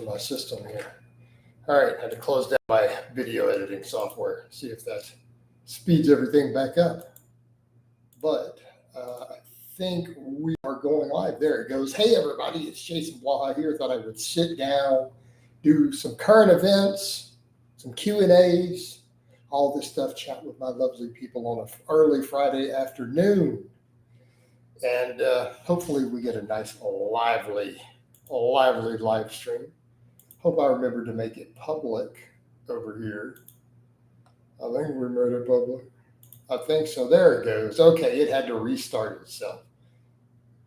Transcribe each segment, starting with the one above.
crashing my system here. All right, I had to close down my video editing software, see if that speeds everything back up. But I think we are going live. There it goes. Hey, everybody, it's Jason Blaha here. Thought I would sit down, do some current events, some Q&As, all this stuff, chat with my lovely people on an early Friday afternoon. And hopefully we get a nice, lively live stream. Hope I remember to make it public over here. I think we made it public. I think so. There it goes. Okay, it had to restart itself.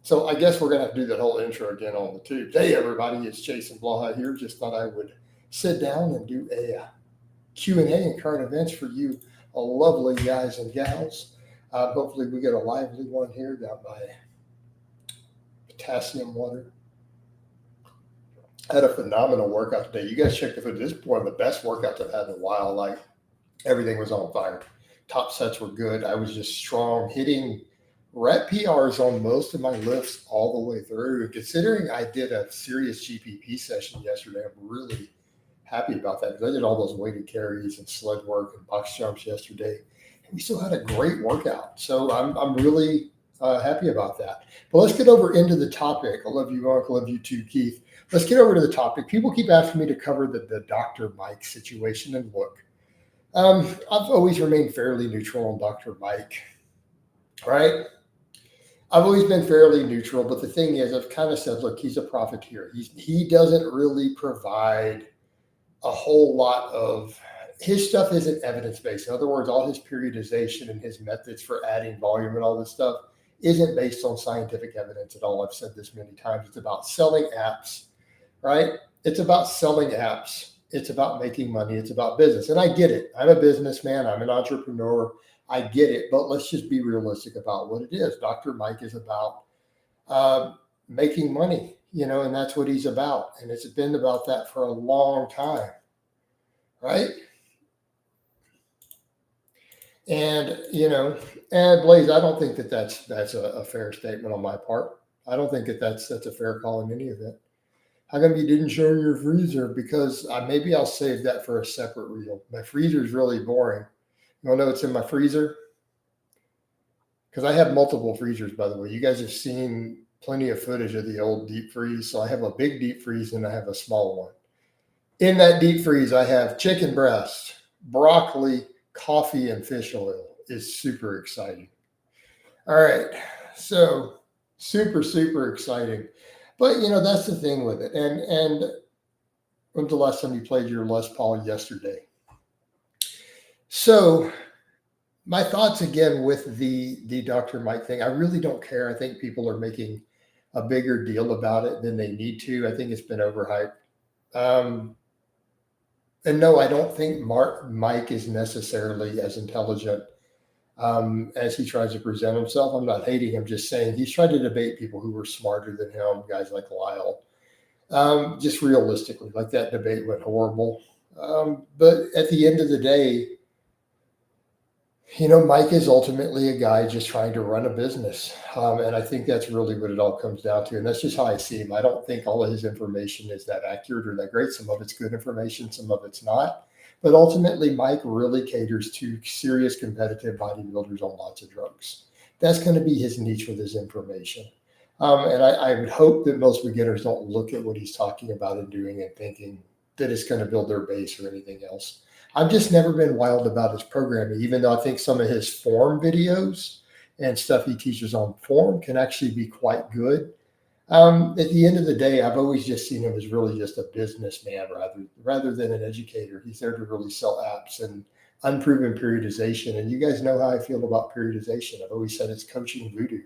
So I guess we're going to have to do that whole intro again on the tubes. Hey, everybody, it's Jason Blaha here. Just thought I would sit down and do a Q&A and current events for you lovely guys and gals. Hopefully we get a lively one here down by potassium water. I had a phenomenal workout today. You guys check the foot. This is one of the best workouts I've had in a while. Like, everything was on fire. Top sets were good. I was just strong, hitting rep PRs on most of my lifts all the way through. And considering I did a serious GPP session yesterday, I'm really happy about that because I did all those weighted carries and sled work and box jumps yesterday. And we still had a great workout. So I'm really happy about that. But let's get over into the topic. I love you, Uncle. I love you too, Keith. Let's get over to the topic. People keep asking me to cover the Dr. Mike situation, and look, I've always remained fairly neutral on Dr. Mike, right? I've always been fairly neutral, but the thing is, I've kind of said, look, he's a profiteer. He doesn't really provide a whole lot of, his stuff isn't evidence-based. In other words, all his periodization and his methods for adding volume and all this stuff isn't based on scientific evidence at all. I've said this many times. It's about selling apps, right? It's about selling apps. It's about making money. It's about business. And I get it. I'm a businessman. I'm an entrepreneur. I get it. But let's just be realistic about what it is. Dr. Mike is about making money, and that's what he's about. And it's been about that for a long time, right? And, and Blaze, I don't think that that's a fair statement on my part. I don't think that that's a fair call in any event. How come you didn't show your freezer? Because maybe I'll save that for a separate reel. My freezer is really boring. You want to know what's in my freezer? Because I have multiple freezers, by the way. You guys have seen plenty of footage of the old deep freeze. So I have a big deep freeze and I have a small one. In that deep freeze, I have chicken breast, broccoli, coffee, and fish oil. Is super exciting. All right. So super, super exciting. But, that's the thing with it. And when's the last time you played your Les Paul? Yesterday. So my thoughts again with the Dr. Mike thing, I really don't care. I think people are making a bigger deal about it than they need to. I think it's been overhyped. And no, I don't think Mike is necessarily as intelligent as he tries to present himself. I'm not hating him, just saying he's tried to debate people who were smarter than him, guys like Lyle. Just realistically, like that debate went horrible. But at the end of the day, Mike is ultimately a guy just trying to run a business. And I think that's really what it all comes down to. And that's just how I see him. I don't think all of his information is that accurate or that great. Some of it's good information, some of it's not. But ultimately, Mike really caters to serious competitive bodybuilders on lots of drugs. That's going to be his niche with his information. And I would hope that most beginners don't look at what he's talking about and doing and thinking that it's going to build their base or anything else. I've just never been wild about his programming, even though I think some of his form videos and stuff he teaches on form can actually be quite good. At the end of the day, I've always just seen him as really just a businessman rather than an educator. He's there to really sell apps and unproven periodization. And you guys know how I feel about periodization. I've always said it's coaching voodoo.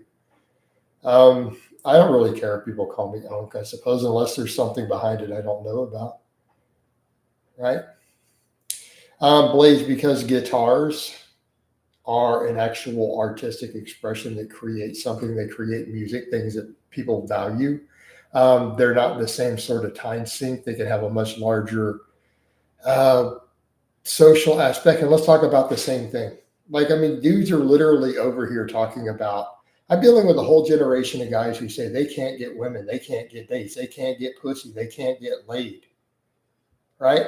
I don't really care if people call me Unc, I suppose, unless there's something behind it I don't know about. Right? Blaze, because guitars are an actual artistic expression that creates something. They create music, things that people value. They're not the same sort of time sink. They can have a much larger social aspect. And let's talk about the same thing. Dudes are literally over here talking about, I'm dealing with a whole generation of guys who say they can't get women, they can't get dates, they can't get pussy, they can't get laid. right?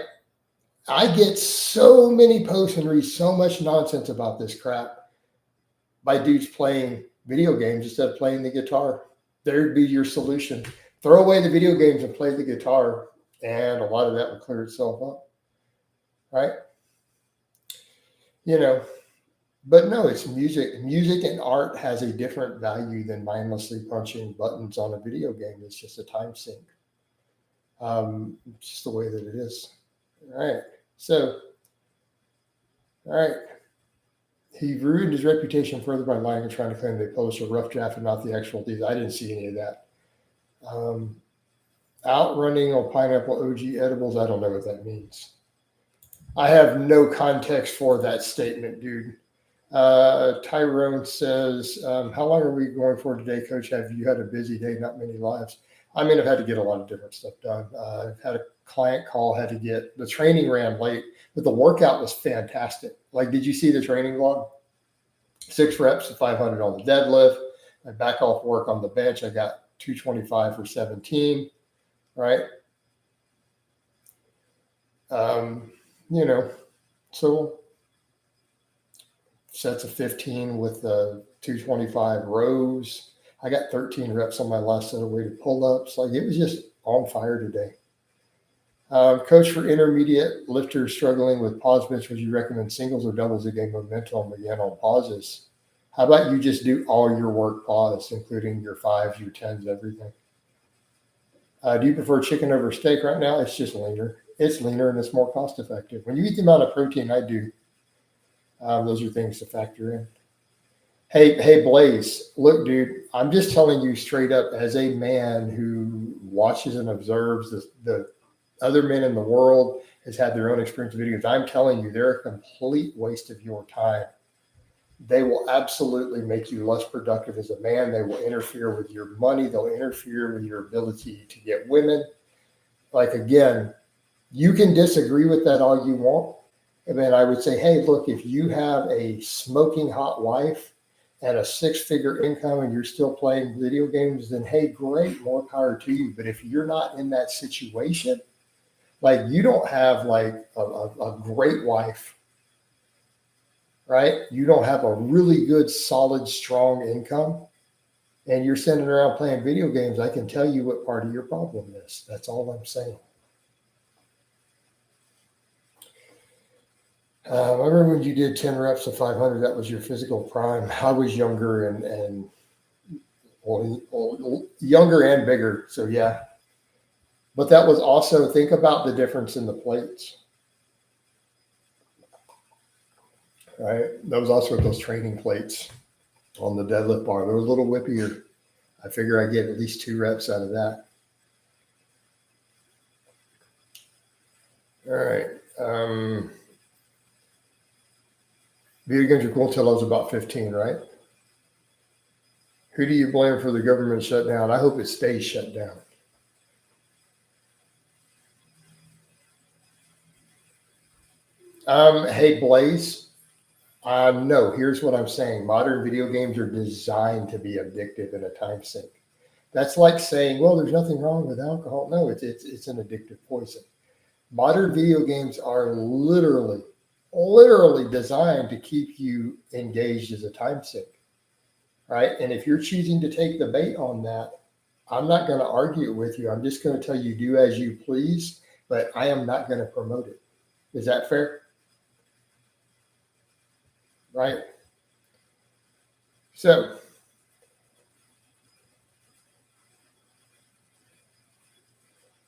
I get so many posts and read so much nonsense about this crap by dudes playing video games instead of playing the guitar. There'd be your solution. Throw away the video games and play the guitar, and a lot of that will clear itself up, right? You know, but no, it's music. Music and art has a different value than mindlessly punching buttons on a video game. It's just a time sink. It's just the way that it is. All right. So, all right. He ruined his reputation further by lying and trying to claim they published a rough draft and not the actual deeds. I didn't see any of that. Outrunning on pineapple OG edibles. I don't know what that means. I have no context for that statement, dude. Tyrone says, how long are we going for today, Coach? Have you had a busy day? Not many lives. I mean, I've had to get a lot of different stuff done. I've had a client call, had to get the training ran late, but the workout was fantastic. Like, did you see the training log? 6 reps of 500 on the deadlift. I back off work on the bench. I got 225 for 17, right? You know, so sets of 15 with the 225 rows. I got 13 reps on my last set of weighted pull-ups. Like, it was just on fire today. Coach, for intermediate lifters struggling with pause bench, would you recommend singles or doubles to gain momentum again on pauses? How about you just do all your work pause, including your 5s, your 10s, everything? Do you prefer chicken over steak right now? It's just leaner. It's leaner and it's more cost effective. When you eat the amount of protein I do, those are things to factor in. Hey, Blaze, look, dude, I'm just telling you straight up, as a man who watches and observes the other men in the world, has had their own experience with videos, I'm telling you, they're a complete waste of your time. They will absolutely make you less productive as a man. They will interfere with your money. They'll interfere with your ability to get women. Like, again, you can disagree with that all you want. And then I would say, hey, look, if you have a smoking hot wife and a 6-figure income and you're still playing video games, then hey, great, more power to you. But if you're not in that situation, like, you don't have like a great wife, right? You don't have a really good, solid, strong income, and you're sitting around playing video games, I can tell you what part of your problem is. That's all I'm saying. I remember when you did 10 reps of 500, that was your physical prime. I was younger and younger and bigger. So yeah, but that was also, think about the difference in the plates, right? That was also those training plates on the deadlift bar. They were a little whippier. I figure I get at least 2 reps out of that. All right. Video games are cool till I was about 15, right? Who do you blame for the government shutdown? I hope it stays shut down. Hey, Blaze. No, here's what I'm saying. Modern video games are designed to be addictive in a time sink. That's like saying, well, there's nothing wrong with alcohol. No, it's an addictive poison. Modern video games are literally designed to keep you engaged as a time sink, right? And if you're choosing to take the bait on that, I'm not going to argue with you. I'm just going to tell you, do as you please, but I am not going to promote it. Is that fair? Right? So,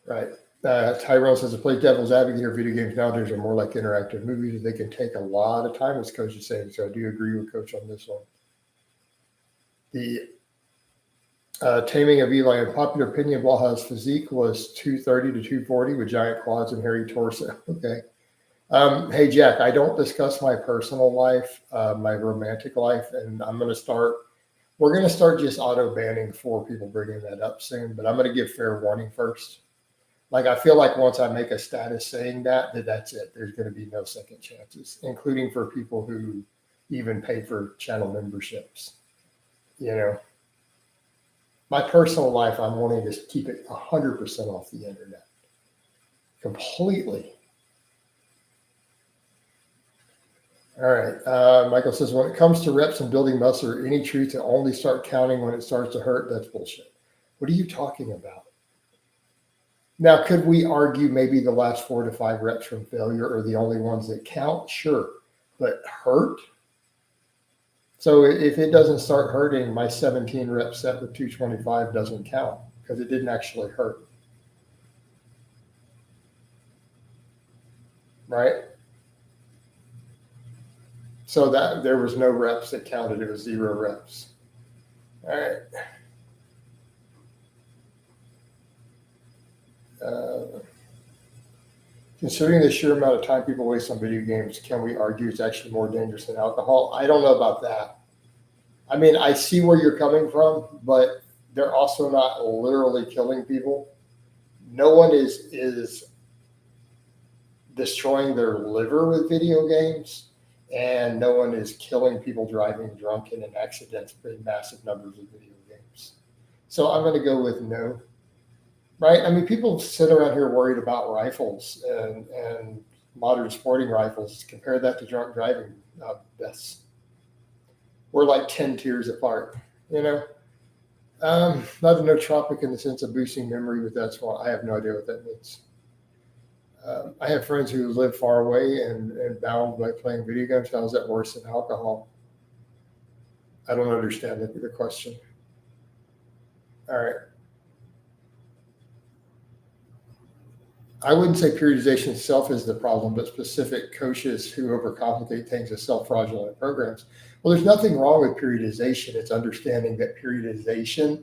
right. Tyrell says, to play devil's advocate here, video games nowadays are more like interactive movies. They can take a lot of time, as Coach is saying. So I do agree with Coach on this one. The taming of Eli, in popular opinion, Blaha's physique was 230 to 240 with giant quads and hairy torso. Okay. Hey, Jack, I don't discuss my personal life, my romantic life, and we're going to start just auto banning for people bringing that up soon, but I'm going to give fair warning first. Like, I feel like once I make a status saying that's it. There's going to be no second chances, including for people who even pay for channel memberships. You know, my personal life, I'm wanting to keep it 100% off the internet, completely. All right. Michael says, when it comes to reps and building muscle, or any truth to only start counting when it starts to hurt, that's bullshit. What are you talking about? Now, could we argue maybe the last 4 to 5 reps from failure are the only ones that count? Sure. But hurt? So if it doesn't start hurting, my 17 rep set with 225 doesn't count because it didn't actually hurt. Right? So that there was no reps that counted. It was 0 reps. All right. Considering the sheer amount of time people waste on video games, can we argue it's actually more dangerous than alcohol? I don't know about that. I mean, I see where you're coming from, but they're also not literally killing people. No one is destroying their liver with video games, and no one is killing people driving drunk in an accident in massive numbers of video games. So I'm going to go with no. Right? I mean, people sit around here worried about rifles and modern sporting rifles. Compare that to drunk driving deaths. We're like 10 tiers apart, you know? Not a nootropic in the sense of boosting memory, but that's why I have no idea what that means. I have friends who live far away and bound by playing video games. How is that worse than alcohol? I don't understand the question. All right. I wouldn't say periodization itself is the problem, but specific coaches who overcomplicate things as self-fraudulent programs. Well, there's nothing wrong with periodization. It's understanding that periodization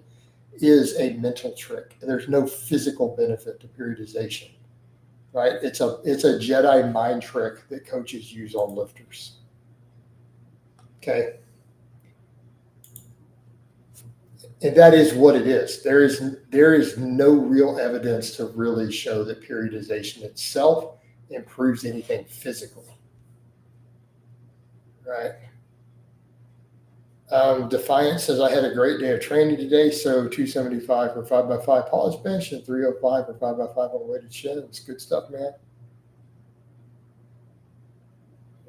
is a mental trick. There's no physical benefit to periodization, right? It's a Jedi mind trick that coaches use on lifters. Okay. And that is what it is. There is no real evidence to really show that periodization itself improves anything physical, right? Defiant says, I had a great day of training today, so 275 for 5x5 polished bench and 305 for 5x5 on weighted shed. It's good stuff, man.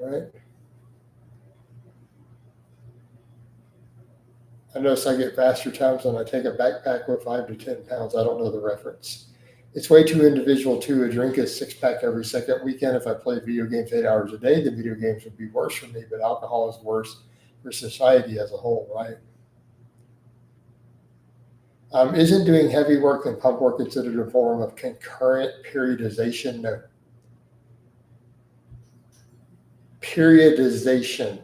Right? I notice I get faster times when I take a backpack with 5 to 10 pounds. I don't know the reference. It's way too individual too. A drink is 6-pack every second weekend. If I play video games 8 hours a day, the video games would be worse for me, but alcohol is worse for society as a whole, right? Isn't doing heavy work and pump work considered a form of concurrent periodization? No. Periodization.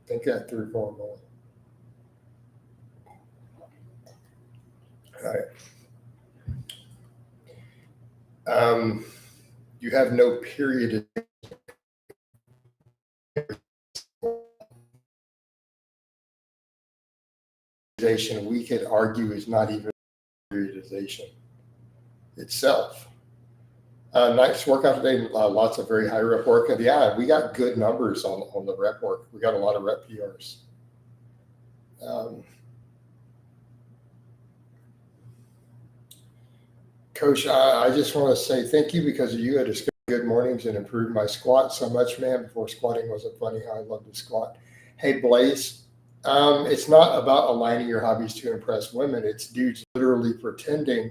Think that through for a moment. All right. You have no period. We could argue is not even periodization itself. Nice workout today. Lots of very high rep work. And yeah, we got good numbers on the rep work. We got a lot of rep PRs. Coach, I just want to say thank you because of you. I discovered good mornings and improved my squat so much, man. Before squatting wasn't funny how I love to squat. Hey, Blaze, it's not about aligning your hobbies to impress women. It's dudes literally pretending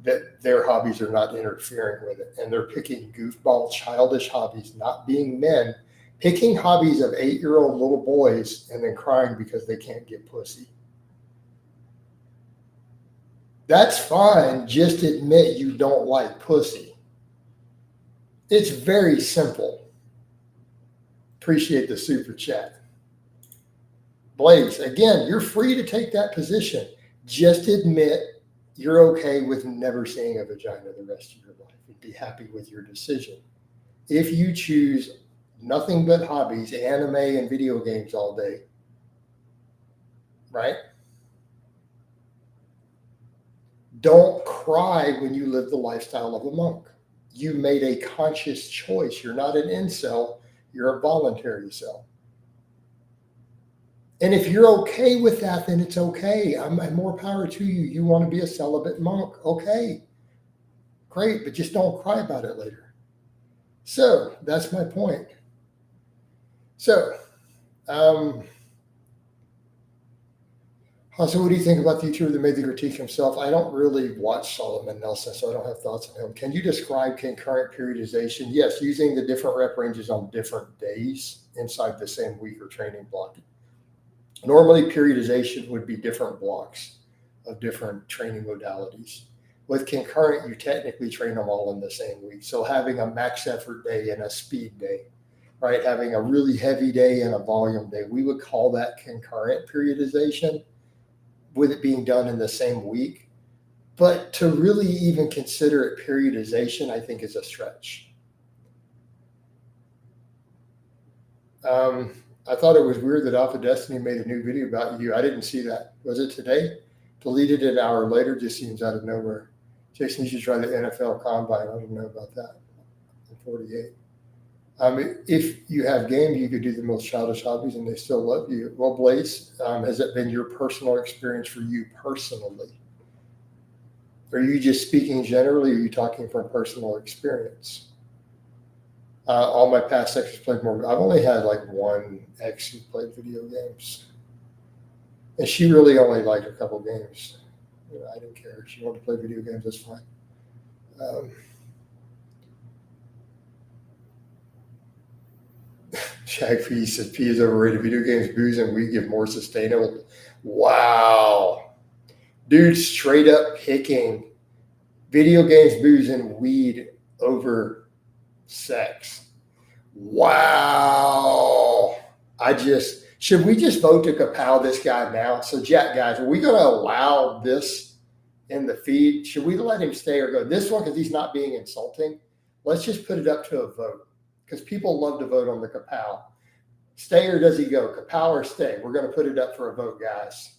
that their hobbies are not interfering with it. And they're picking goofball, childish hobbies, not being men, picking hobbies of 8-year-old little boys and then crying because they can't get pussy. That's fine. Just admit you don't like pussy. It's very simple. Appreciate the super chat. Blaze, again, you're free to take that position. Just admit you're okay with never seeing a vagina the rest of your life and be happy with your decision. If you choose nothing but hobbies, anime and video games all day, right? Don't cry when you live the lifestyle of a monk. You made a conscious choice. You're not an incel. You're a voluntary cell. And if you're okay with that, then it's okay. I'm more power to you. You want to be a celibate monk. Okay, great, but just don't cry about it later. So that's my point. So, um, so what do you think about the YouTuber that made the critique himself? I don't really watch Solomon Nelson, so I don't have thoughts on him. Can you describe concurrent periodization? Yes, using the different rep ranges on different days inside the same week or training block. Normally, periodization would be different blocks of different training modalities. With concurrent, you technically train them all in the same week. So having a max effort day and a speed day, right? Having a really heavy day and a volume day, we would call that concurrent periodization, with it being done in the same week. But to really even consider it periodization, I think is a stretch. I thought it was weird that Alpha Destiny made a new video about you. I didn't see that. Was it today? Deleted it an hour later, just seems out of nowhere. Jason, you should try the NFL Combine. I don't know about that. I'm 48. If you have game, you could do the most childish hobbies and they still love you. Well, Blaze, has it been your personal experience for you personally? Are you just speaking generally, or are you talking from personal experience? All my past exes played more. I've only had like one ex who played video games. And she really only liked a couple games. You know, I didn't care. If she wanted to play video games, that's fine. Shag P says P is overrated. Video games, booze, and weed give more sustainable. Wow. Dude, straight up picking video games, booze, and weed over sex. Wow. Should we just vote to kapow this guy now? So, Jack, guys, are we going to allow this in the feed? Should we let him stay or go this one because he's not being insulting? Let's just put it up to a vote because people love to vote on the kapow. Stay or does he go? Kapow or stay? We're going to put it up for a vote, guys,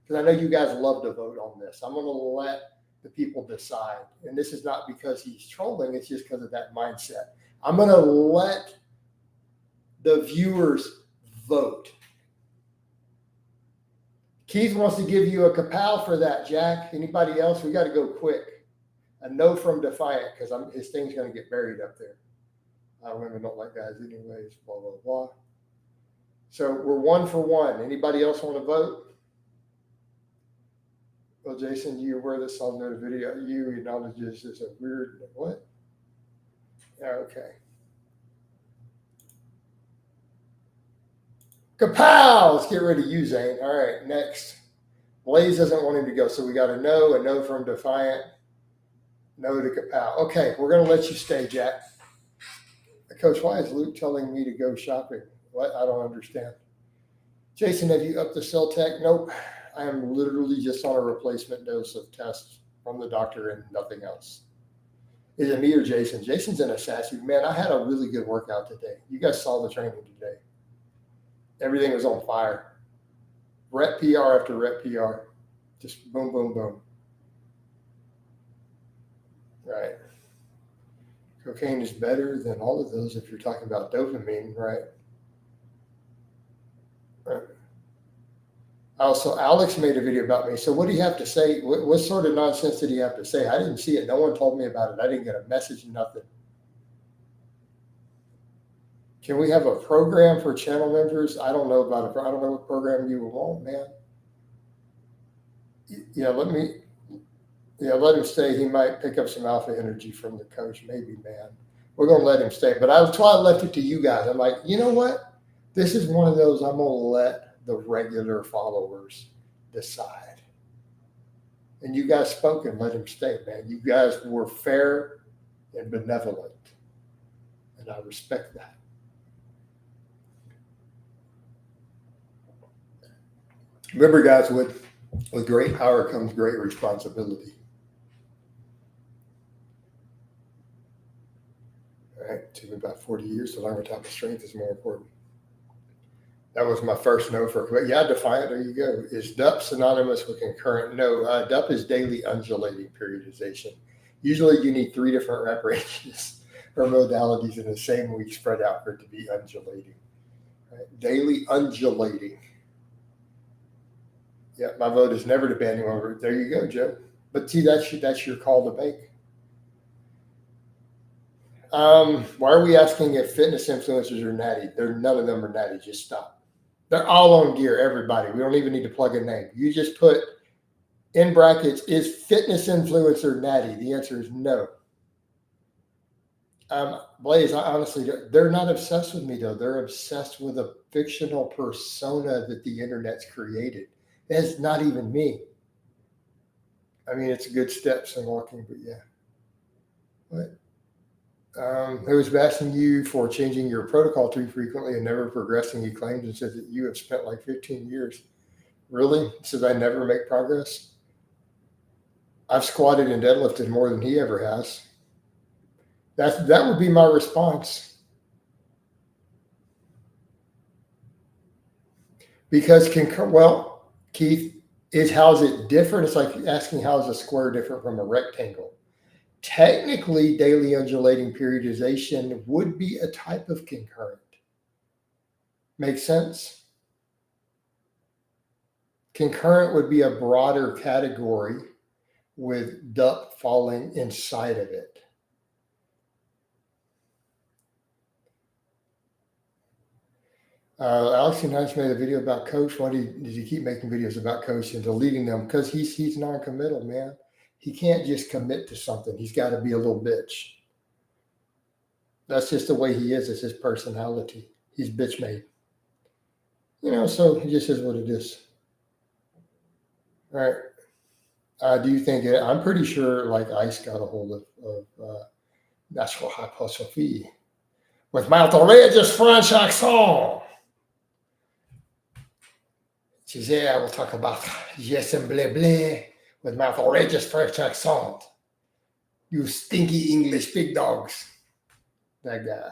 because I know you guys love to vote on this. I'm going to let the people decide. And this is not because he's trolling. It's just because of that mindset. I'm going to let the viewers vote. Keith wants to give you a kapow for that, Jack. Anybody else? We got to go quick. A no from Defiant because his thing's going to get buried up there. Women don't like guys anyways, blah, blah, blah. So we're 1 for 1. Anybody else want to vote? Well, Jason, you aware this on the video? You acknowledge this is a weird, what? Okay. Kapow! Let's get rid of you, Zane. All right, next. Blaze doesn't want him to go, so we got a no from Defiant, no to Kapow. Okay, we're going to let you stay, Jack. Coach, why is Luke telling me to go shopping? What? I don't understand. Jason, have you upped the cell tech? Nope. I am literally just on a replacement dose of tests from the doctor and nothing else. Is it me or Jason? Jason's an assassin. Man, I had a really good workout today. You guys saw the training today. Everything was on fire. Rep PR after rep PR. Just boom, boom, boom. Right. Cocaine is better than all of those if you're talking about dopamine, right? Right. Also, Alex made a video about me. So what do you have to say? What sort of nonsense did he have to say? I didn't see it. No one told me about it. I didn't get a message, nothing. Can we have a program for channel members? I don't know about it. I don't know what program you would want, man. Yeah, let him stay. He might pick up some alpha energy from the coach. Maybe, man. We're going to let him stay. But that's why I left it to you guys. I'm like, you know what? This is one of those I'm going to let the regular followers decide. And you guys spoke and let him stay, man. You guys were fair and benevolent. And I respect that. Remember, guys, with great power comes great responsibility. All right, it took me about 40 years to learn what type of strength is more important. That was my first no for, yeah, Defiant, there you go. Is DUP synonymous with concurrent? No, DUP is daily undulating periodization. Usually you need 3 different rep ranges or modalities in the same week spread out for it to be undulating. Right? Daily undulating. Yeah, my vote is never to ban anyone. There you go, Joe. But see, that's your call to make. Why are we asking if fitness influencers are natty? None of them are natty. Just stop. They're all on gear, everybody. We don't even need to plug a name. You just put in brackets, is fitness influencer natty? The answer is no. Blaze, I honestly, they're not obsessed with me though. They're obsessed with a fictional persona that the internet's created. It's not even me. I mean, it's good steps in walking, but yeah. What? Who was bashing you for changing your protocol too frequently and never progressing? He claims and says that you have spent like 15 years. Really? Says I never make progress. I've squatted and deadlifted more than he ever has. That would be my response. Because Keith, how's it different? It's like asking how is a square different from a rectangle? Technically, daily undulating periodization would be a type of concurrent. Make sense? Concurrent would be a broader category with duck falling inside of it. Alex Hines made a video about Coach. Why did he keep making videos about Coach and deleting them? Because he's non-committal, man. He can't just commit to something. He's got to be a little bitch. That's just the way he is. It's his personality. He's bitch made. So he just is what it is. All right. Do you think I'm pretty sure like Ice got a hold of natural hyposophy with my outrageous French accent. She said, I will talk about yes and blé blé with my outrageous French accent. You stinky English pig dogs. That guy.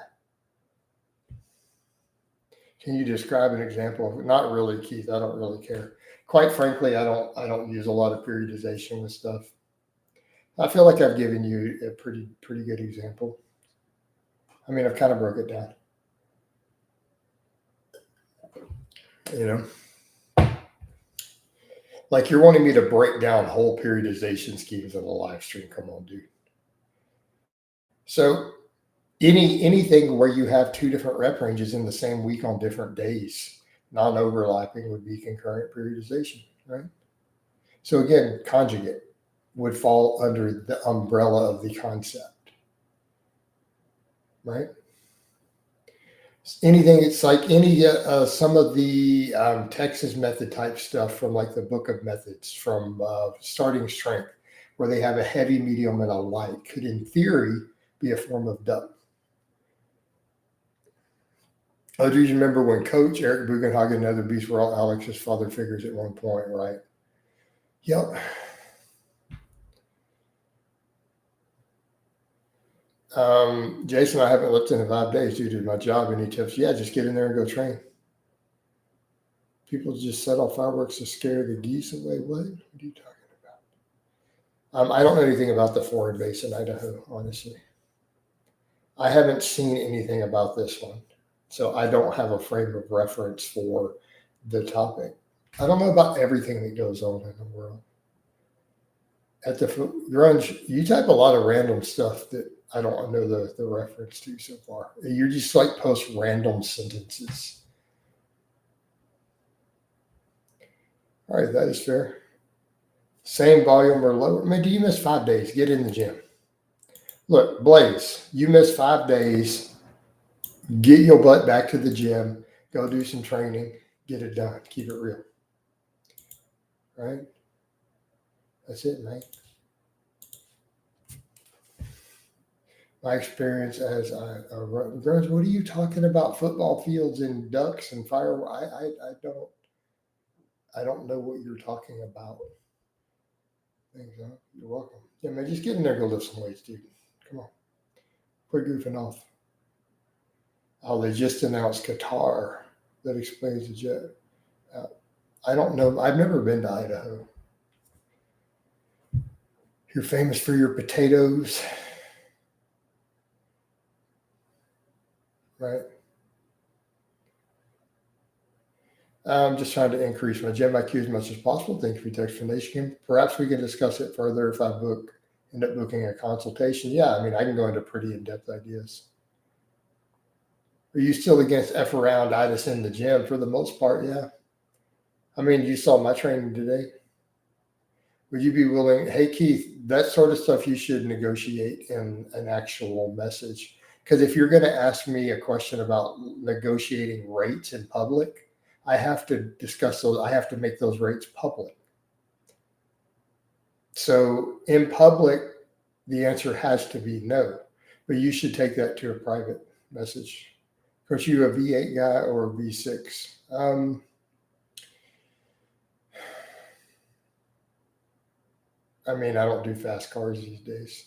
Can you describe an example of it? Not really, Keith. I don't really care. Quite frankly, I don't use a lot of periodization with stuff. I feel like I've given you a pretty good example. I mean, I've kind of broke it down. Like you're wanting me to break down whole periodization schemes in a live stream. Come on, dude. So anything where you have two different rep ranges in the same week on different days, non-overlapping would be concurrent periodization, right? So again, conjugate would fall under the umbrella of the concept, right? Anything, it's like some of the Texas method type stuff from like the Book of Methods from Starting Strength, where they have a heavy, medium, and a light, could in theory be a form of duck. Oh, do you remember when Coach Eric Bugenhagen and other beasts were all Alex's father figures at one point, right? Yep. Jason, I haven't lifted in 5 days due to my job. Any tips? Yeah, just get in there and go train. People just set off fireworks to scare the geese away. What are you talking about? I don't know anything about the foreign base in Idaho, honestly. I haven't seen anything about this one, so I don't have a frame of reference for the topic. I don't know about everything that goes on in the world. At the grunge, you type a lot of random stuff that I don't know the reference to so far. You're just like post random sentences. All right, that is fair. Same volume or lower. Man, do you miss 5 days? Get in the gym. Look, Blaze, you miss 5 days. Get your butt back to the gym. Go do some training. Get it done. Keep it real. Right? That's it, man. My experience as I run. Girls, what are you talking about? Football fields and ducks and fire? I don't know what you're talking about. Thanks, huh? You're welcome. Yeah, man, just get in there and go lift some weights, dude. Come on. Quit goofing off. Oh, they just announced Qatar. That explains the jet. I don't know. I've never been to Idaho. You're famous for your potatoes. Right? I'm just trying to increase my gym IQ as much as possible. Thank you for your explanation. Perhaps we can discuss it further if I book end up booking a consultation. Yeah, I mean, I can go into pretty in-depth ideas. Are you still against F around itis in the gym? For the most part, yeah. I mean, you saw my training today. Would you be willing? Hey, Keith, that sort of stuff you should negotiate in an actual message. Because if you're going to ask me a question about negotiating rates in public, I have to discuss those. I have to make those rates public. So in public, the answer has to be no. But you should take that to a private message. Of course, you a V8 guy or a V6? I mean, I don't do fast cars these days.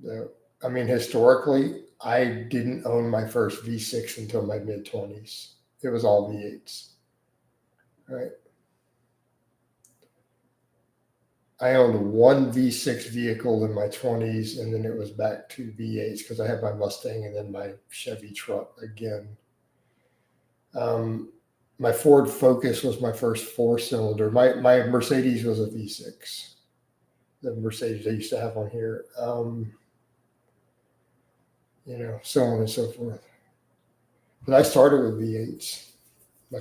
So, I mean, historically, I didn't own my first V6 until my mid-20s. It was all V8s, right? I owned one V6 vehicle in my 20s, and then it was back to V8s because I had my Mustang and then my Chevy truck again. My Ford Focus was my first four-cylinder. My Mercedes was a V6. The Mercedes I used to have on here. You know, so on and so forth. But I started with V8s. My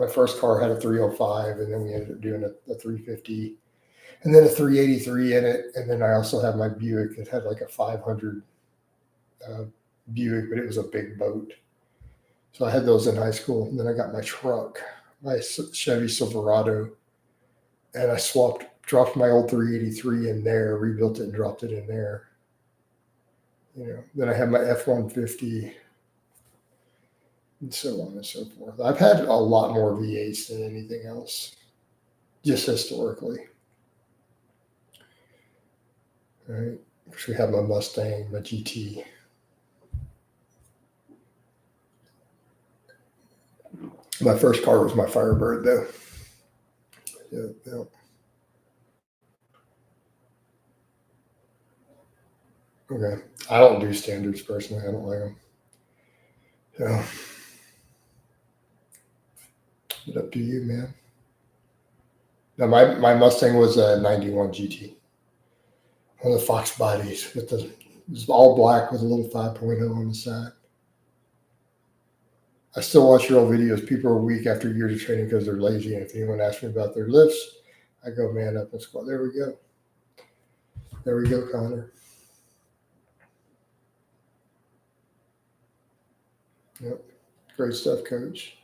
first car had a 305, and then we ended up doing a 350, and then a 383 in it. And then I also had my Buick. It had like a 500 Buick, but it was a big boat. So I had those in high school. And then I got my truck, my Chevy Silverado, and I dropped my old 383 in there, rebuilt it, and dropped it in there. You know, then I had my F-150, and so on and so forth. I've had a lot more V8s than anything else, just historically. All right, because we have my Mustang, my GT. My first car was my Firebird, though. Yeah. Okay. I don't do standards personally. I don't like them. So, it's up to you, man. Now, my Mustang was a 91 GT. One of the Fox bodies it was all black with a little 5.0 on the side. I still watch your old videos. People are weak after years of training because they're lazy. And if anyone asks me about their lifts, I go man up and squat. There we go. There we go, Connor. Yep. Great stuff, Coach.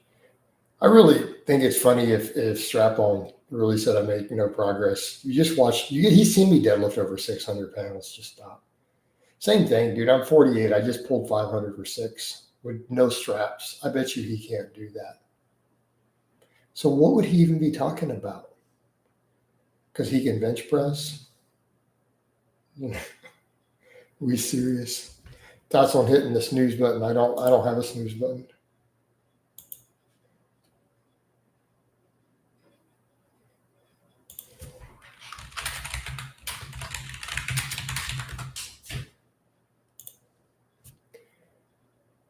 I really think it's funny if Strap-on really said I made no progress. You just watch. He's seen me deadlift over 600 pounds. Just stop. Same thing, dude. I'm 48. I just pulled 500 for 6 with no straps. I bet you he can't do that. So what would he even be talking about? Because he can bench press? We serious? Thoughts on hitting the snooze button? I don't have a snooze button.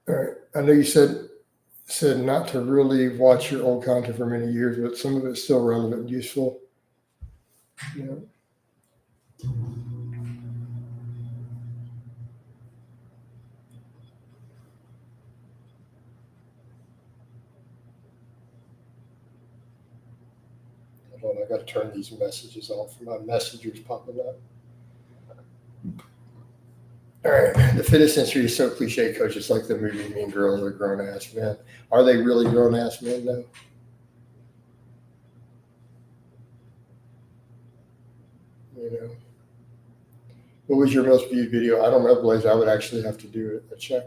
All right. I know you said not to really watch your old content for many years, but some of it's still relevant and useful. You know. Hold on, I got to turn these messages off. My messenger's popping up. All right. The fitness industry is so cliche, Coach. It's like the movie Mean Girls are grown ass men. Are they really grown ass men, though? You know. What was your most viewed video? I don't know, Blaze. I would actually have to do a check.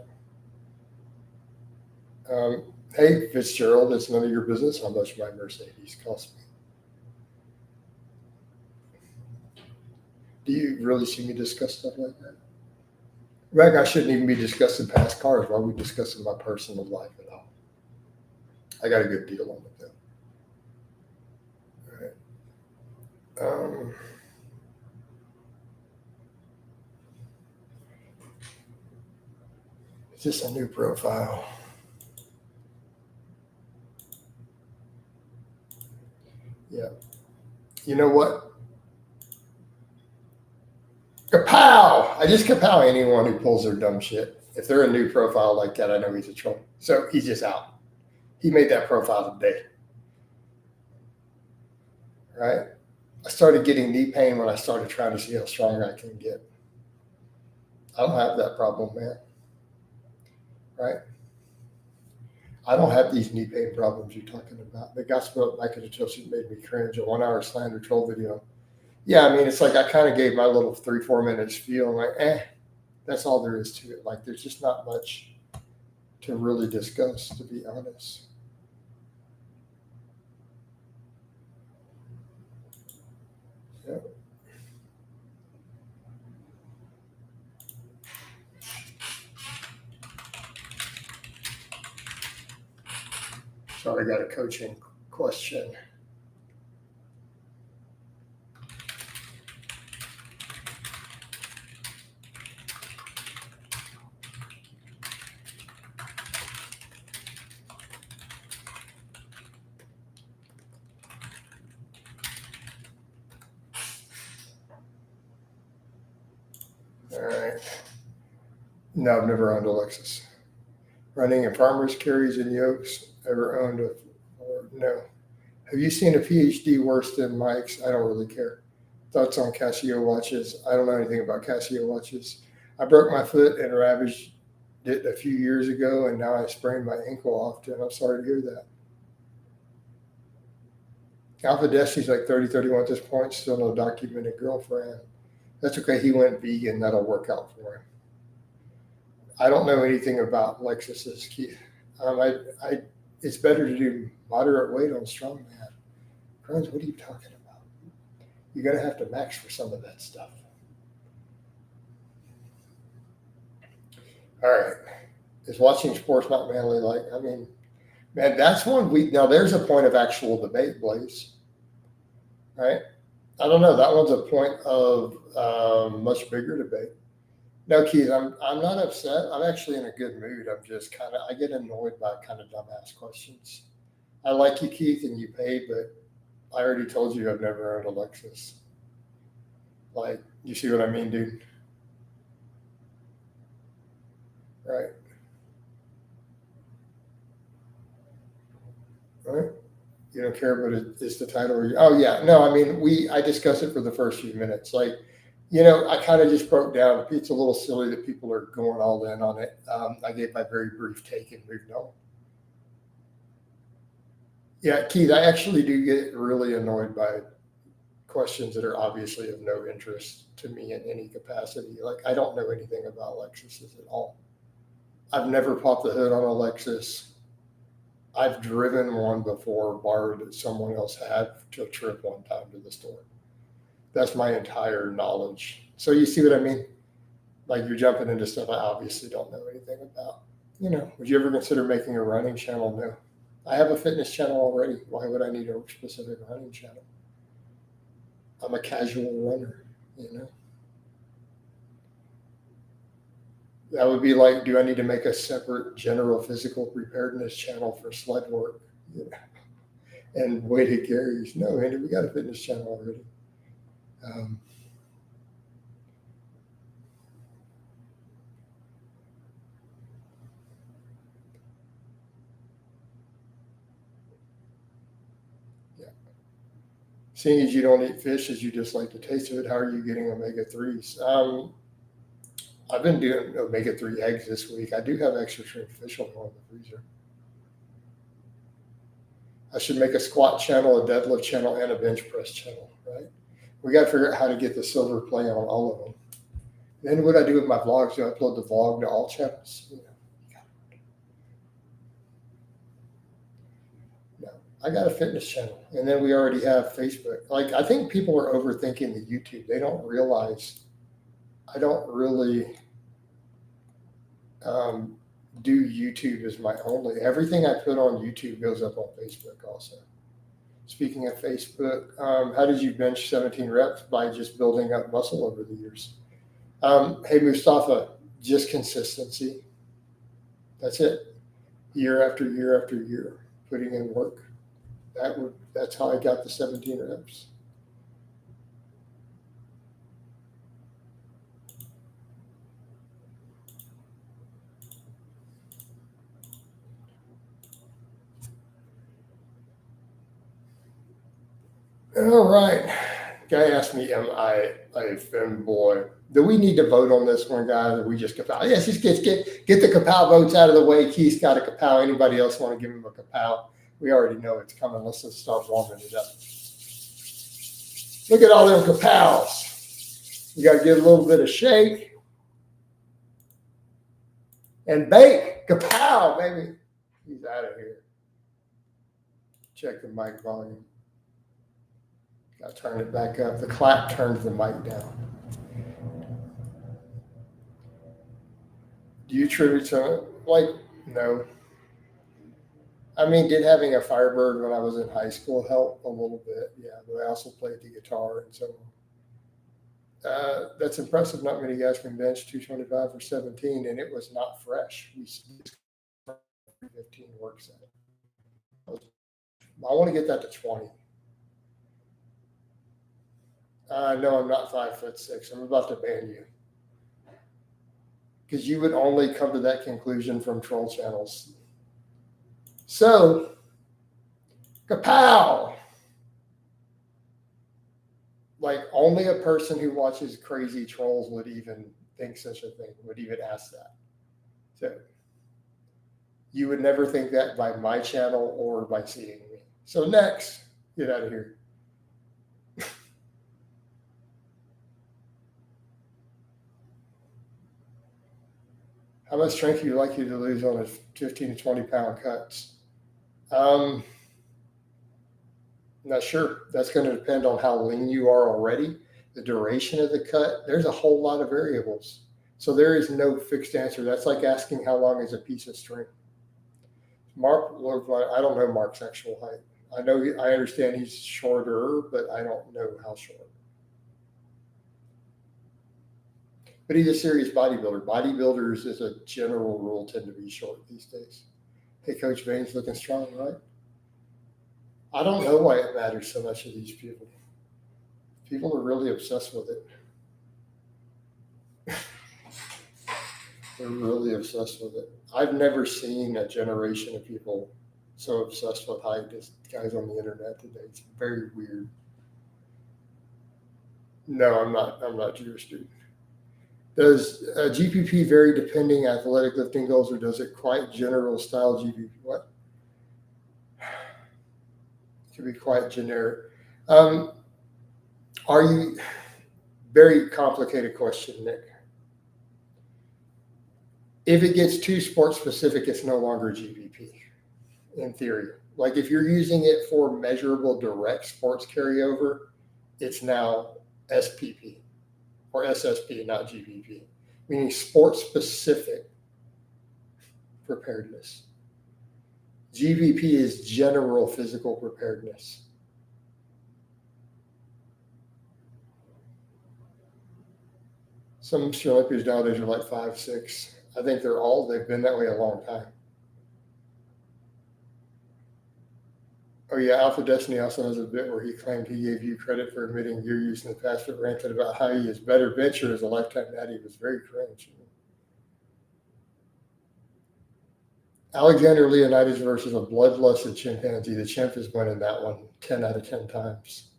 Hey, Fitzgerald, it's none of your business how much my Mercedes cost me. Do you really see me discuss stuff like that? Reg, I shouldn't even be discussing past cars. Why are we discussing my personal life at all? I got a good deal on it, though. All right. Is this a new profile? Yeah. You know what? I just kapow anyone who pulls their dumb shit. If they're a new profile like that, I know he's a troll. So he's just out. He made that profile today. Right? I started getting knee pain when I started trying to see how strong I can get. I don't have that problem, man. Right? I don't have these knee pain problems you're talking about. The gospel microtosis made me cringe. A 1 hour slander troll video. Yeah, I mean, it's like I kind of gave my little 3-4 minutes feel. I'm like, that's all there is to it. Like, there's just not much to really discuss, to be honest. Yeah. Sorry, I got a coaching question. All right. No, I've never owned a Lexus. Running in farmers' carries and yokes. Ever owned a? Or no. Have you seen a PhD worse than Mike's? I don't really care. Thoughts on Casio watches? I don't know anything about Casio watches. I broke my foot and ravaged it a few years ago, and now I sprained my ankle often. I'm sorry to hear that. Alpha Destiny's like 30, 31 at this point, still no documented girlfriend. That's okay. He went vegan. That'll work out for him. I don't know anything about Lexus's Keith. It's better to do moderate weight on strongman. Friends, what are you talking about? You're going to have to max for some of that stuff. All right. Is watching sports not manly? I mean, man, that's one week. Now, there's a point of actual debate, Blaze. Right? I don't know. That one's a point of much bigger debate. No, Keith, I'm not upset. I'm actually in a good mood. I'm just I get annoyed by kind of dumbass questions. I like you, Keith, and you paid, but I already told you I've never owned a Lexus. Like, you see what I mean, dude? Right. Right. You don't care, but it's the title. Oh yeah, no. I mean, I discussed it for the first few minutes. Like, I kind of just broke down. It's a little silly that people are going all in on it. I gave my very brief take and moved on. Yeah, Keith, I actually do get really annoyed by questions that are obviously of no interest to me in any capacity. Like, I don't know anything about Lexuses at all. I've never popped the hood on a Lexus. I've driven one before, borrowed that someone else had to a trip one time to the store. That's my entire knowledge. So you see what I mean? Like, you're jumping into stuff I obviously don't know anything about. Would you ever consider making a running channel? No. I have a fitness channel already. Why would I need a specific running channel? I'm a casual runner, That would be like, do I need to make a separate general physical preparedness channel for sled work and weighted carries? No, Andy, we got a fitness channel already. Yeah. Seeing as you don't eat fish, as you just like the taste of it, how are you getting omega-3s? I've been doing omega-3 eggs this week. I do have extra shrimp fish on the freezer. I should make a squat channel, a deadlift channel, and a bench press channel, right? We got to figure out how to get the silver play on all of them. Then what I do with my vlogs, do I upload the vlog to all channels? No, I got a fitness channel, and then we already have Facebook. Like, I think people are overthinking the YouTube. They don't realize I don't really do YouTube as my only. Everything I put on YouTube goes up on Facebook also. Speaking of Facebook, how did you bench 17 reps? By just building up muscle over the years. Hey, Mustafa, just consistency. That's it. Year after year after year, putting in work. That's how I got the 17 reps. All right. Guy asked me, am I a femboy? Do we need to vote on this one, guys? Or we just kapow? Yes, just get the kapow votes out of the way. Keith's got a kapow. Anybody else want to give him a kapow? We already know it's coming. Let's just start warming it up. Look at all them kapows. You got to give a little bit of shake and bake. Kapow, baby. He's out of here. Check the mic volume. Got to turn it back up. The clap turns the mic down. Do you attribute to like no? I mean, did having a Firebird when I was in high school help a little bit? Yeah, but I also played the guitar, and so that's impressive. Not many guys can bench 225 or 17, and it was not fresh. We 15 work set. I want to get that to 20. No, I'm not 5'6". I'm about to ban you because you would only come to that conclusion from troll channels. So, kapow! Like only a person who watches crazy trolls would even think such a thing, would even ask that. So, you would never think that by my channel or by seeing me. So next, get out of here. How much strength are you likely to lose on a 15 to 20 pound cuts? Not sure. That's going to depend on how lean you are already, the duration of the cut. There's a whole lot of variables. So there is no fixed answer. That's like asking how long is a piece of string. Mark, I don't know Mark's actual height. I understand he's shorter, but I don't know how short. But he's a serious bodybuilder. Bodybuilders, as a general rule, tend to be short these days. Hey, Coach Vane's looking strong, right? I don't know why it matters so much to these people. People are really obsessed with it. They're really obsessed with it. I've never seen a generation of people so obsessed with height as guys on the internet today. It's very weird. No, I'm not Jewish, dude. Does GPP vary depending athletic lifting goals, or does it quite general style GPP? What? It could be quite generic. Are you? Very complicated question, Nick. If it gets too sport specific, it's no longer GPP in theory. Like if you're using it for measurable direct sports carryover, it's now SPP or SSP, not GPP, meaning sport specific preparedness. GPP is general physical preparedness. Some Olympians nowadays are like 5'6". I think they've been that way a long time. Oh yeah, Alpha Destiny also has a bit where he claimed he gave you credit for admitting your use in the past, but ranted about how he is better bencher as a lifetime natty. It was very cringe. Alexander Leonidas versus a bloodlusted chimpanzee. The chimp is winning that one 10 out of 10 times.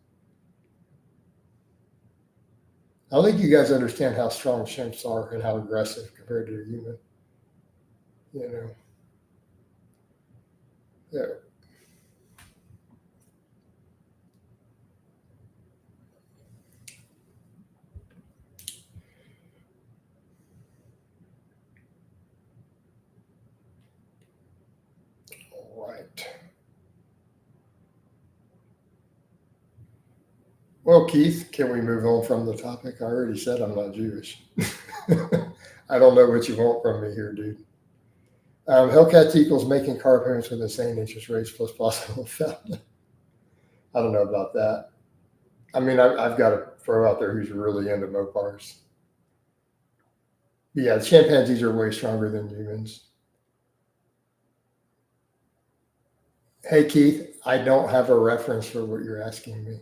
I don't think you guys understand how strong chimps are and how aggressive compared to a human. You know. Yeah. All right. Well, Keith, can we move on from the topic? I already said I'm not Jewish. I don't know what you want from me here, dude. Hellcat equals making car payments with insane interest rates plus possible theft. I don't know about that. I mean, I've got a pro out there who's really into Mopars. Yeah, chimpanzees are way stronger than humans. Hey, Keith, I don't have a reference for what you're asking me.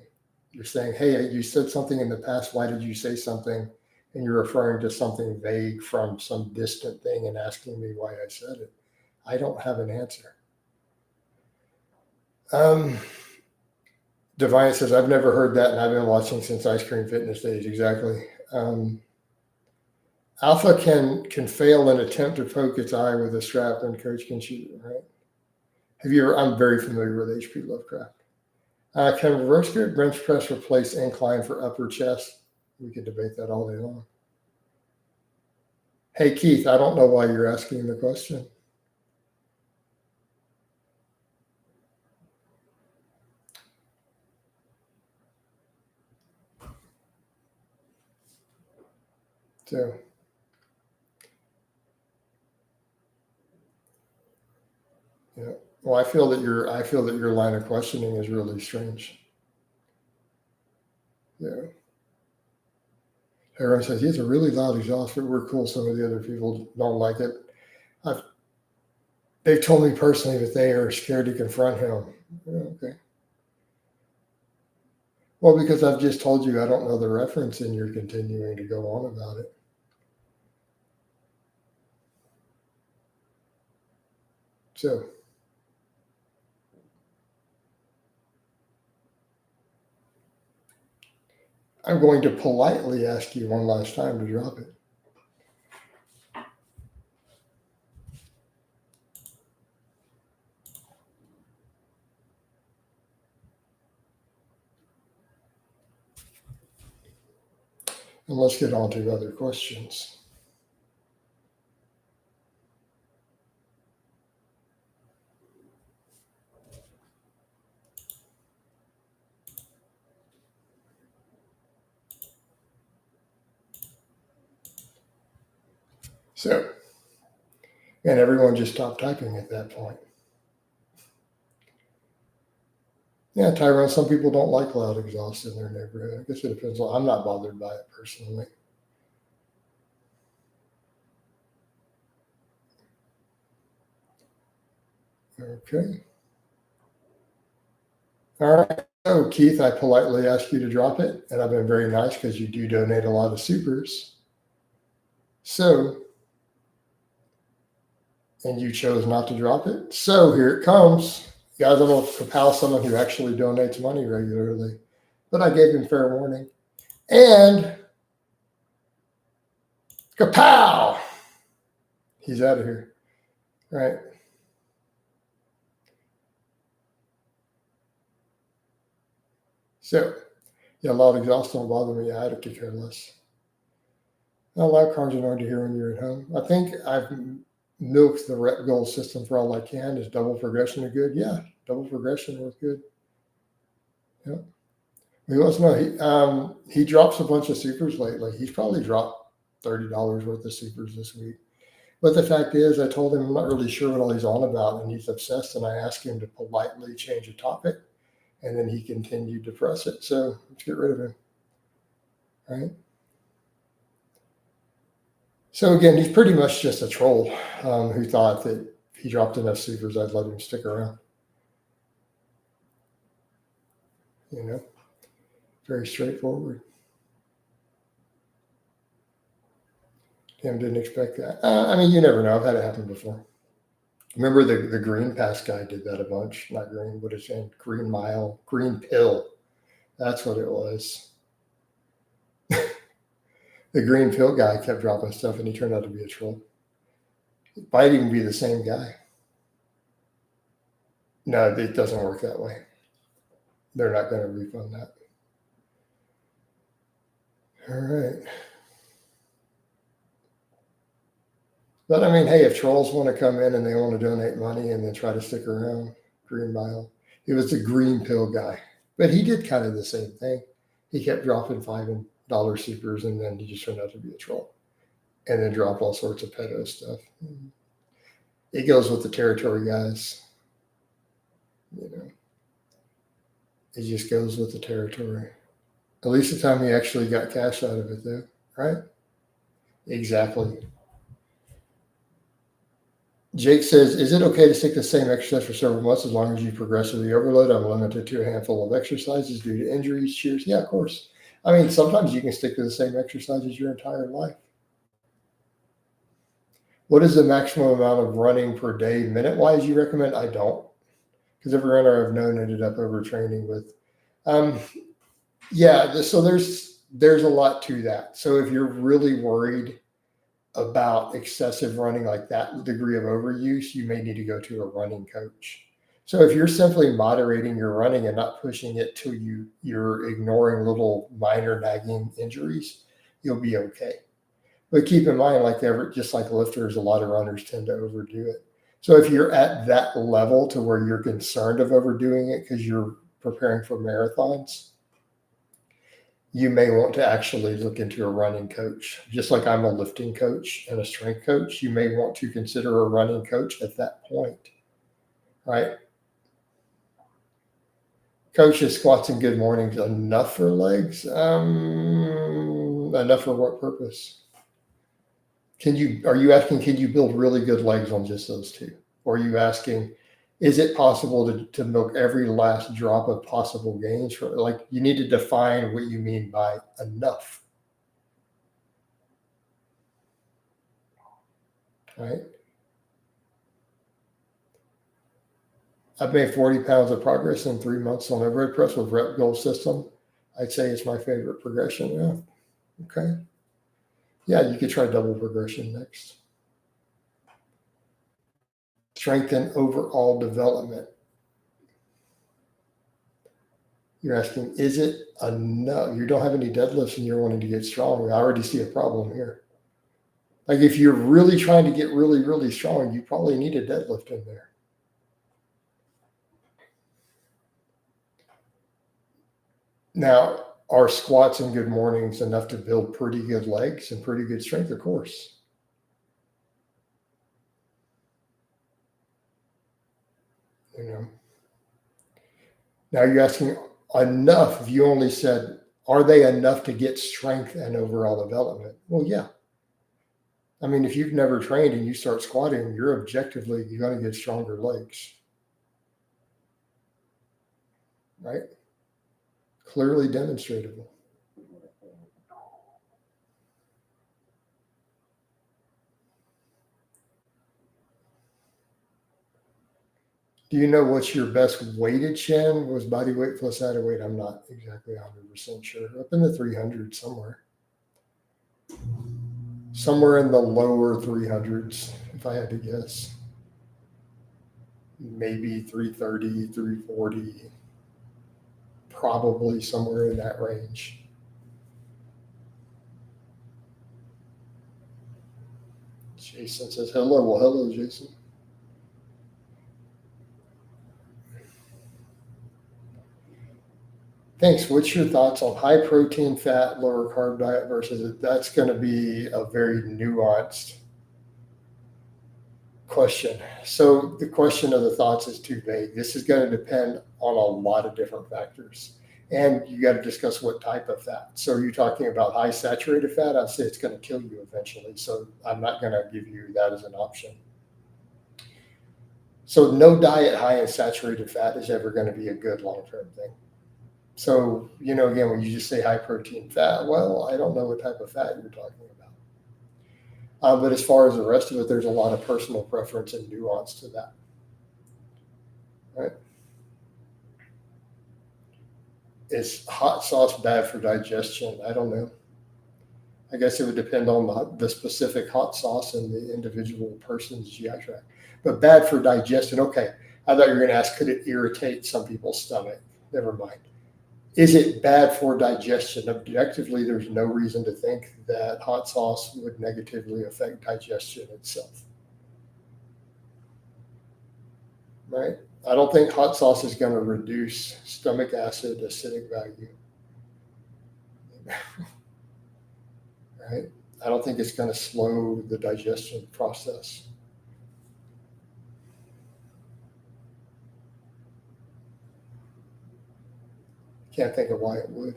You're saying, hey, you said something in the past. Why did you say something? And you're referring to something vague from some distant thing and asking me why I said it. I don't have an answer. Deviant says, I've never heard that, and I've been watching since Ice Cream Fitness days. Exactly. Alpha can fail and attempt to poke its eye with a strap when coach can shoot it, right? I'm very familiar with H.P. Lovecraft. Can reverse grip bench press replace incline for upper chest? We could debate that all day long. Hey, Keith, I don't know why you're asking the question. So, yeah. Well, I feel that your line of questioning is really strange. Yeah. Everyone says he has a really loud exhaust, but we're cool. Some of the other people don't like it. They've told me personally that they are scared to confront him. Okay. Well, because I've just told you I don't know the reference, and you're continuing to go on about it. So, I'm going to politely ask you one last time to drop it. And let's get on to other questions. So, and everyone just stopped typing at that point. Yeah, Tyrone, some people don't like loud exhaust in their neighborhood. I guess it depends on, I'm not bothered by it personally. Okay. All right. So, Keith, I politely asked you to drop it, and I've been very nice because you do donate a lot of supers. So, and you chose not to drop it. So here it comes. Guys, I'm going to compel someone who actually donates money regularly, but I gave him fair warning. And kapow! He's out of here. Right. So, yeah, loud exhaust don't bother me. I could care less. Loud cars are annoying to hear when you're at home. I think I've milked the rep goal system for all I can. Is double progression a good? Yeah, double progression was good. Yep. He was he drops a bunch of supers lately. He's probably dropped $30 worth of supers this week. But the fact is, I told him I'm not really sure what all he's on about, and he's obsessed. And I asked him to politely change a topic, and then he continued to press it. So let's get rid of him. Right. So again, he's pretty much just a troll who thought that if he dropped enough supers, I'd let him stick around. You know, very straightforward. Tim didn't expect that. I mean, you never know. I've had it happen before. Remember the Green Pass guy did that a bunch. Not Green, what is it? Green Mile, Green Pill. That's what it was. The Green Pill guy kept dropping stuff, and he turned out to be a troll. It might even be the same guy. No, it doesn't work that way. They're not going to refund that. All right. But I mean, hey, if trolls want to come in and they want to donate money and then try to stick around, Green Mile. He was the Green Pill guy, but he did kind of the same thing. He kept dropping $5 supers, and then he just turned out to be a troll, and then dropped all sorts of pedo stuff. It goes with the territory, guys. You know, it just goes with the territory. At least the time he actually got cash out of it, though, right? Exactly. Jake says, is it okay to stick the same exercise for several months as long as you progressively overload? I'm limited to a handful of exercises due to injuries. Cheers. Yeah, of course. I mean, sometimes you can stick to the same exercises your entire life. What is the maximum amount of running per day, minute-wise, you recommend? I don't. Because every runner I've known ended up overtraining with Um, yeah, so there's a lot to that. So if you're really worried about excessive running, like that degree of overuse, you may need to go to a running coach. So if you're simply moderating your running and not pushing it till you're ignoring little minor nagging injuries, you'll be okay. But keep in mind, just like lifters, a lot of runners tend to overdo it. So if you're at that level to where you're concerned of overdoing it because you're preparing for marathons, you may want to actually look into a running coach. Just like I'm a lifting coach and a strength coach, you may want to consider a running coach at that point, right? Coach, is squats and good mornings enough for legs? Enough for what purpose? Are you asking, can you build really good legs on just those two? Or are you asking, is it possible to milk every last drop of possible gains? You need to define what you mean by enough, right? I've made 40 pounds of progress in 3 months on overhead press with rep goal system. I'd say it's my favorite progression. Yeah. Okay. Yeah, you could try double progression next. Strengthen overall development. You're asking, is it enough? You don't have any deadlifts and you're wanting to get strong. I already see a problem here. Like if you're really trying to get really, really strong, you probably need a deadlift in there. Now, are squats and good mornings enough to build pretty good legs and pretty good strength? Of course. You know. Now you're asking enough. If you only said, are they enough to get strength and overall development? Well, yeah. I mean, if you've never trained and you start squatting, you're going to get stronger legs, right? Clearly demonstratable. Do you know what's your best weighted chin? Was body weight plus added weight? I'm not exactly 100% sure. Up in the 300s somewhere. Somewhere in the lower 300s, if I had to guess. Maybe 330, 340. Probably somewhere in that range. Jason says hello. Well, hello, Jason. Thanks. What's your thoughts on high protein, fat, lower carb diet versus it? That's going to be a very nuanced question. So the question of the thoughts is too vague. This is going to depend on a lot of different factors. And you got to discuss what type of fat. So you're talking about high saturated fat, I'd say it's going to kill you eventually. So I'm not going to give you that as an option. So no diet high in saturated fat is ever going to be a good long-term thing. So, again, when you just say high protein fat, well, I don't know what type of fat you're talking about. But as far as the rest of it, there's a lot of personal preference and nuance to that. Right? Is hot sauce bad for digestion? I don't know. I guess it would depend on the specific hot sauce and the individual person's GI tract. But bad for digestion, okay. I thought you were going to ask, could it irritate some people's stomach? Never mind. Is it bad for digestion? Objectively, there's no reason to think that hot sauce would negatively affect digestion itself. Right? I don't think hot sauce is going to reduce stomach acid acidic value. Right? I don't think it's going to slow the digestion process. Can't think of why it would.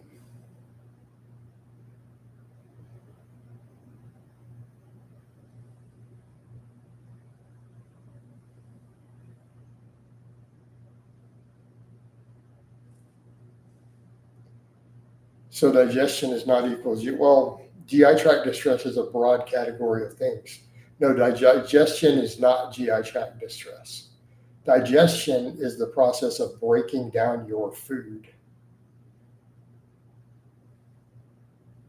So digestion is not equal to, well, GI tract distress is a broad category of things. No, digestion is not GI tract distress. Digestion is the process of breaking down your food.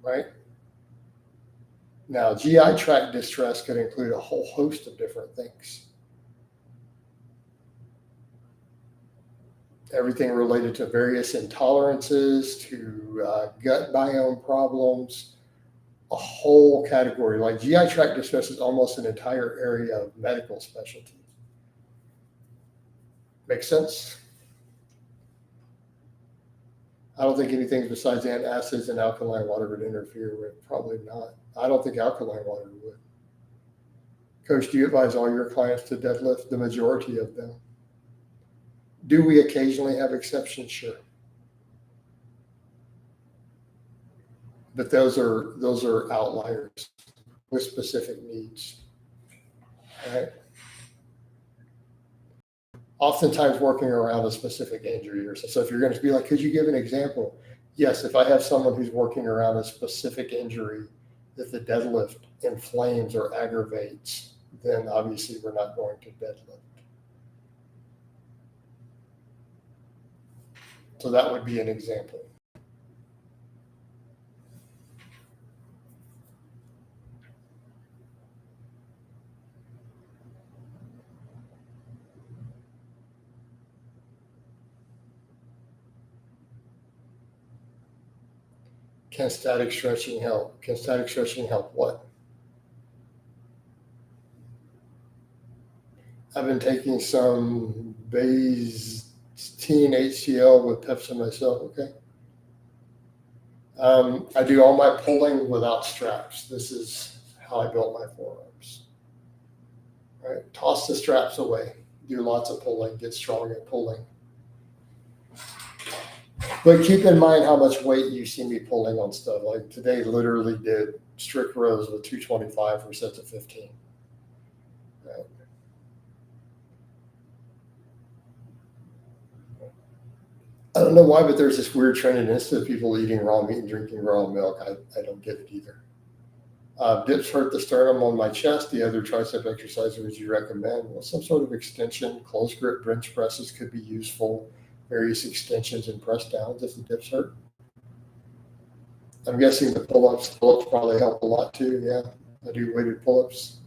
right? Now, GI tract distress could include a whole host of different things. Everything related to various intolerances, to gut biome problems, a whole category. Like GI tract distress is almost an entire area of medical specialty. Make sense? I don't think anything besides antacids and alkaline water would interfere with. Probably not. I don't think alkaline water would. Coach, do you advise all your clients to deadlift? The majority of them. Do we occasionally have exceptions? Sure. But those are outliers with specific needs. Right? Oftentimes working around a specific injury or so. So if you're going to be like, could you give an example? Yes, if I have someone who's working around a specific injury that the deadlift inflames or aggravates, then obviously we're not going to deadlift. So that would be an example. Can static stretching help? Can static stretching help what? I've been taking some Bayesian HCl with Pepsi myself. Okay. I do all my pulling without straps. This is how I built my forearms. Right? Toss the straps away. Do lots of pulling. Get strong at pulling. But keep in mind how much weight you see me pulling on stuff. Like today, literally did strict rows with 225 for sets of 15. Right? I don't know why, but there's this weird trend in Insta of people eating raw meat and drinking raw milk. I don't get it either. Dips hurt the sternum on my chest. The other tricep exercise would you recommend? Well, some sort of extension, close grip bench presses could be useful. Various extensions and press downs if the dips hurt. I'm guessing the pull-ups probably help a lot too. Yeah, I do weighted pull-ups.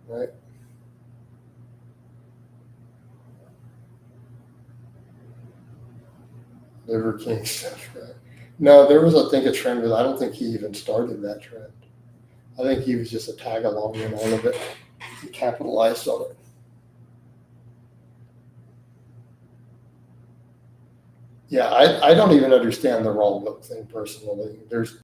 Right. Liver King stuff, right? No, there was, I think, a trend, but I don't think he even started that trend. I think he was just a tag along in all of it. He capitalized on it. Yeah, I don't even understand the raw milk thing personally. There's